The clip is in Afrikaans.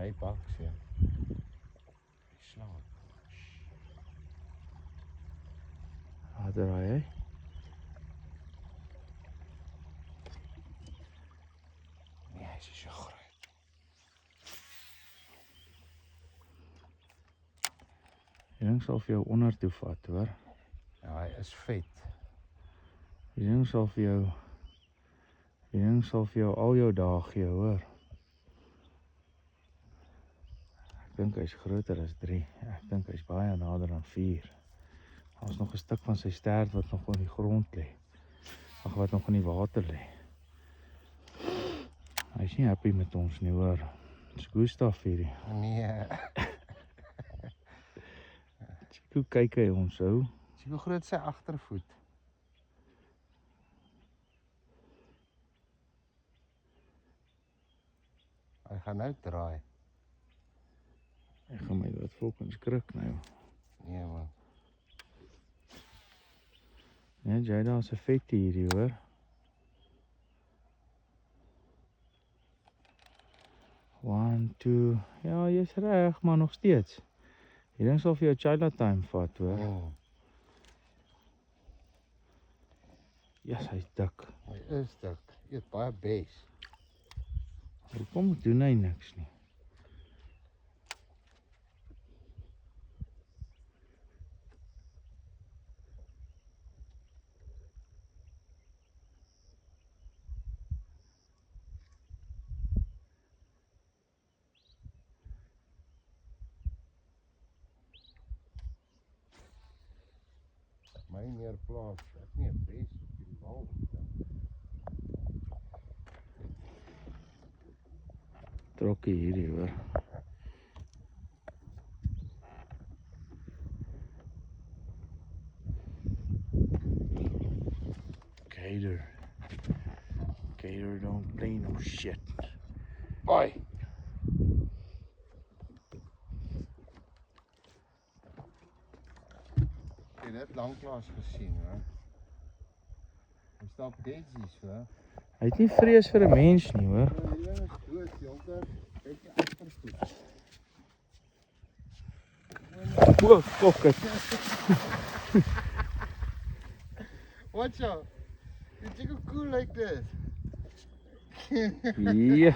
hy bak so. Hy slaap. Daar draai hy. Nee, hy is so groot. Die ding sal vir jou onder toe vat, hoor. Ja, hy is vet. Die ding sal vir jou al jou dae gee, hoor. Ek dink hy's groter as 3. Ek dink hy's baie nader aan 4. Daar's nog 'n stuk van sy stert wat nog op die grond lê. Ag, wat nog in die water lê. Hy's nie happy met ons nie, hoor. Dis Gustav hierdie. Nee. Hoe kyk hy ons hou? Sien hoe groot sy agtervoet. Hy gaan nou draai. Ek gaan my wat volgens skrik nou. Nee man. Nee, jy daar's 'n vette hierdie, hoor. One, two. Ja, jy's reg, maar nog steeds. Die ding sal vir jou China time vat, hoor. Oh, Yes, hy's dik. hy is dik. Hy het baie bes. Hoekom doen hy niks nie? My meer plaas. Ek nie 'n bes op die wal. Trokkie hierdie, hoor. Gator. Gator don't play no shit. Oi. Ek het dit lanklaas gesien, hoor. Hy stap deadsies, hoor. Hy het nie vrees vir 'n mens nie, hoor. Die ding is dood, jonker. Kyk die agterstoep. O, fuck it. Watch out. Did you go cool like this? Yes.